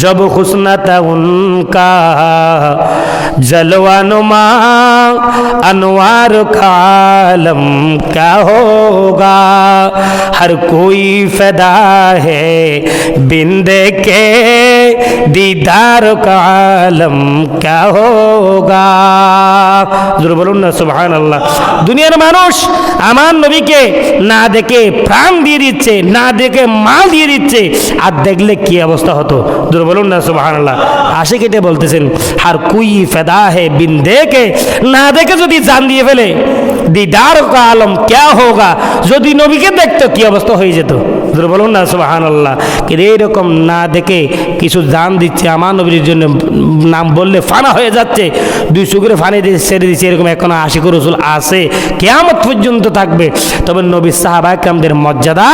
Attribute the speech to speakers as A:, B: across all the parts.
A: जब हुस्न था उनका जलवा नुमा अनवार का आलम क्या होगा। हर कोई फिदा है बिन देखे दीदार का आलम क्या होगा। জোরে বলুন না সুবহানাল্লাহ। দুনিয়ার মানুষ আমার নবীকে না দেখে প্রাণ দিয়ে দিচ্ছে, না দেখে মাল দিয়ে দিচ্ছে, আর দেখলে কি অবস্থা হতো। জোরে বলুন না সুবহানাল্লাহ। আশিক এটা বলতেছেন, হার কুই ফেদা হে বিন দেখে, না দেখে যদি জান দিয়ে ফেলে দিদার কা আলম ক্যা হোগা, যদি নবীকে দেখতো কি অবস্থা হয়ে যেত। জোরে বলুন না সুবহানাল্লাহ। কিন্তু এইরকম না দেখে কিছু জান দিচ্ছে আমার নবীর জন্য, নাম বললে ফানা হয়ে যাচ্ছে, দুই চোখের ফানি দিয়ে ছেড়ে দিচ্ছে, এরকম এখন আশিক রাসূল আছে, কিয়ামত পর্যন্ত থাকবে। তবে নবী সাহাবায়ে কেরামদের মর্যাদা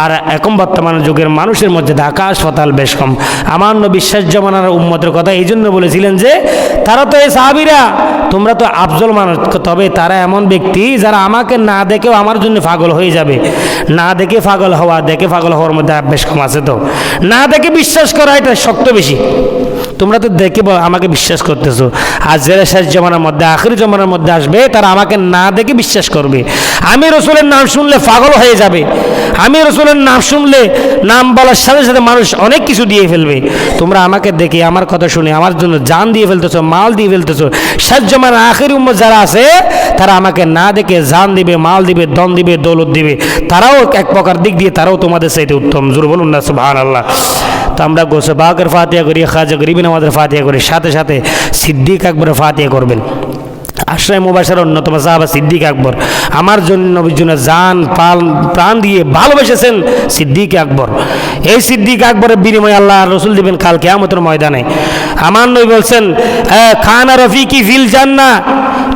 A: আর এখন বর্তমান যুগের মানুষের মর্যাদা আকাশ পাতাল বেশ কম। আমার নবী শেষ জামানার উম্মতের কথা এই জন্য বলেছিলেন যে তারা তো এই সাহাবীরা তোমরা তো আফজল মানুষ, তবে তারা এমন ব্যক্তি যারা আমাকে না দেখেও আমার জন্য পাগল হয়ে যাবে। না দেখে পাগল হওয়া, দেখে পাগল হওয়ার মধ্যে বেশ কম আছে। তো না দেখে বিশ্বাস করা এটা শক্ত বেশি। তোমরা তো দেখে আমাকে বিশ্বাস করতেছো, আর যারা শেষ জমানার মধ্যে আখির জমানার মধ্যে আসবে তারা আমাকে না দেখে বিশ্বাস করবে। আমি রসুলের নাম শুনলে পাগল হয়ে যাবে, আমি রসুলের নাম শুনলে নাম বলার সাথে সাথে মানুষ অনেক কিছু দিয়ে ফেলবে। তোমরা আমাকে দেখে আমার কথা শুনে আমার জন্য জান দিয়ে ফেলতেছো, মাল দিয়ে ফেলতেছো। শেষ জমানার আখির উম্মত যারা আছে তারা আমাকে না দেখে জান দিবে, মাল দিবে, দন দিবে, দৌলত দিবে। তারাও এক প্রকার দিক দিয়ে তারাও তোমাদের চাইতে উত্তম। জোরে বলুন না সুবহানাল্লাহ। তো আমরা গোসে বাকের ফাতিহা করি, খাজা গরিবিন আমাদের ফাতিহা করি, সাথে সাথে সিদ্দিক আকবরের ফাতিহা করবেন। আশরায়ে মুবাশশার অন্যতম সাহাবা সিদ্দিক আকবর, আমার জন্য নবীর জন্য জান প্রাণ দিয়ে ভালোবেসেছেন সিদ্দিক আকবর। এই সিদ্দিক আকবরের বিনিময়ে আল্লাহ রসুল দিবেন কাল কিয়ামতের ময়দানে। আমার নবী বলছেন, খানা রফিকি ফিল জান্নাহ,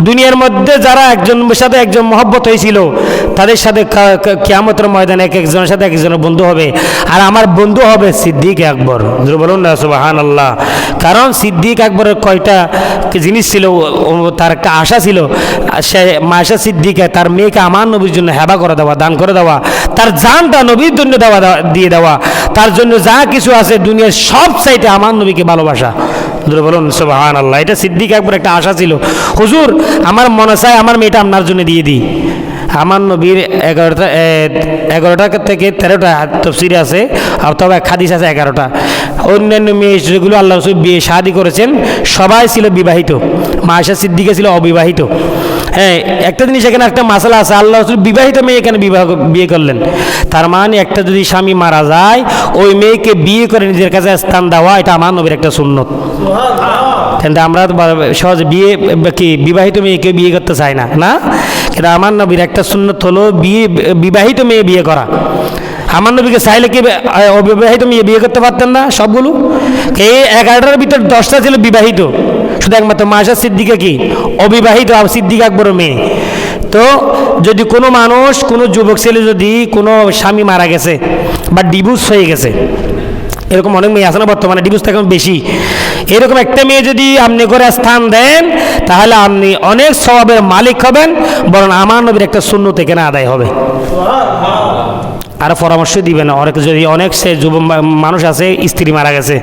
A: দুনিয়ার মধ্যে যারা একজনের সাথে একজন মহব্বত হয়েছিল তাদের সাথে কিয়ামতের ময়দানে এক একজনের সাথে একজনের বন্ধু হবে, আর আমার বন্ধু হবে সিদ্দিক আকবর। বলুন না সুবহানাল্লাহ। কারণ সিদ্দিক আকবরের কয়টা জিনিস ছিল, তার একটা আশা ছিল, সে মায়েশা সিদ্দিকা তার মেয়েকে আমার নবীর জন্য হেবা করে দেওয়া, দান করে দেওয়া, তার জানটা নবীর জন্য দিয়ে দেওয়া, তার জন্য যা কিছু আছে দুনিয়ার সব চাইতে আমার নবীকে ভালোবাসা। বলুন সুবহানাল্লাহ। এটা সিদ্দিক আকবর একটা আশা ছিল, হুজুর আমার মনে চায় আমার মেয়েটা আপনার জন্য দিয়ে দিই। আমার নবীর 11টা থেকে 13টা তাফসীরে আছে, তবে হাদিস আছে 11টা। অন্যান্য মেয়ে যেগুলো আল্লাহ রাসূল বিয়ে শাদী করেছেন সবাই ছিল বিবাহিত, মায়েশা সিদ্দিকা ছিল অবিবাহিত। হ্যাঁ, একটা জিনিস এখানে একটা মাসালা আছে, আল্লাহ রাসূল বিবাহিত মেয়ে এখানে বিয়ে করলেন। তার মানে একটা যদি স্বামী মারা যায় ওই মেয়েকে বিয়ে করে নিজের কাছে স্থান দেওয়া, এটা আমার নবীর একটা সুন্নত। কিন্তু আমরা সহজে বিবাহিত মেয়েকে বিয়ে করতে চাই না, না, কিন্তু আমার নবীর একটা সুন্নত হলো বিবাহিত মেয়ে বিয়ে করা। আমার নবীকে চাইলে কি অবিবাহিত মেয়ে বিয়ে করতে পারতেন না সবগুলো? এই 11টার ভিতর 10টা ছিল বিবাহিত, শুধু একমাত্র মায়েশা সিদ্দিকা কি অবিবাহিত, সিদ্দিক আকবরের মেয়ে। তো যদি কোনো মানুষ, কোনো যুবক ছেলে যদি কোনো স্বামী মারা গেছে বা ডিভোর্স হয়ে গেছে, এরকম অনেক মেয়ে আছে না বর্তমানে, ডিভোর্স এখন বেশি, এরকম একটা মেয়ে যদি আপনি করে স্থান দেন তাহলে আপনি অনেক সওয়াবের মালিক হবেন, বরং আমার নবীর একটা সুন্নত এখানে আদায় হবে। আর পরামর্শ দিবেন, অনেক সে যুব মানুষ আছে স্ত্রী মারা গেছে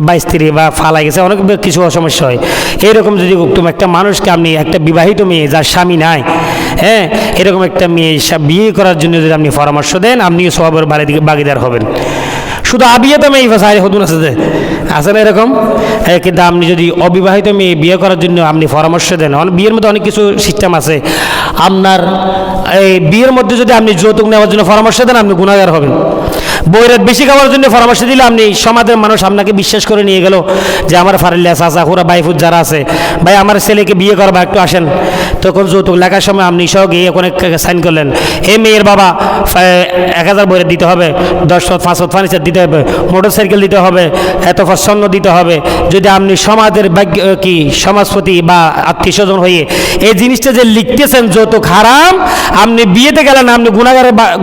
A: বা স্ত্রী বা ফালাই গেছে, অনেক কিছু সমস্যা হয়। এরকম যদি একটা মানুষকে আপনি একটা বিবাহিত মেয়ে যার স্বামী নাই, হ্যাঁ, এরকম একটা মেয়ে বিয়ে করার জন্য যদি আপনি পরামর্শ দেন আপনিও সওয়াবের ভাগীদার হবেন। শুধু আবিয়াত মেয়ে হতুন আছে যে আছে না এরকম, কিন্তু আপনি যদি অবিবাহিত মেয়ে বিয়ে করার জন্য আপনি পরামর্শ দেন, বিয়ের মধ্যে অনেক কিছু সিস্টেম আছে। আপনার এই বিয়ের মধ্যে যদি আপনি যৌতুক নেওয়ার জন্য পরামর্শ দেন আপনি গুনাহগার হবেন। বইরাত বেশি খাওয়ার জন্য পরামর্শ দিলে আপনি সমাজের মানুষ আপনাকে বিশ্বাস করে নিয়ে গেল যে আমার ফারিল্লা চাচা হুরা বাইফুজ যারা আছে, ভাই আমার ছেলেকে বিয়ে করবা একটু আসেন, তখন যৌতুক লেখার সময় আপনি সহ গিয়ে ওখানে সাইন করলেন, এই মেয়ের বাবা 1000 বইরাত দিতে হবে, 10 500 ফার্নিচার দিতে হবে, মোটর সাইকেল দিতে হবে, এত স্বর্ণ দিতে হবে। যদি আপনি সমাজের সমাজপতি বা আত্মীয় স্বজন হয়ে এই জিনিসটা যে লিখতেছেন যৌতুক হারাম, আপনি বিয়েতে গেলেন আপনি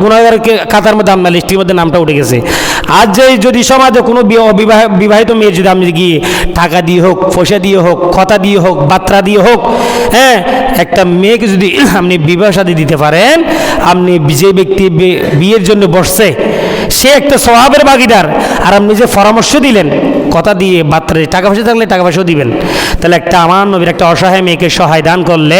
A: গুনাহগারের কাতার মধ্যে আপনার লিস্টির মধ্যে নামটা উঠে গেছে। আজ যে যদি সমাজে কোনো বিবাহিত মেয়ে যদি আপনি গিয়ে টাকা দিয়ে হোক, পয়সা দিয়ে হোক, কথা দিয়ে হোক, বাত্রা দিয়ে হোক, হ্যাঁ, একটা মেয়েকে যদি আপনি বিবাহ শাদী দিতে পারেন, আপনি যে ব্যক্তি বিয়ের জন্য বসছে সে একটা স্বভাবের ভাগিদার, আর আপনি যে পরামর্শ দিলেন কথা দিয়ে বাত্রে টাকা পয়সা থাকলে টাকা পয়সাও দিবেন, তাহলে একটা আমার নবীর একটা অসহায় মেয়েকে সহায় দান করলে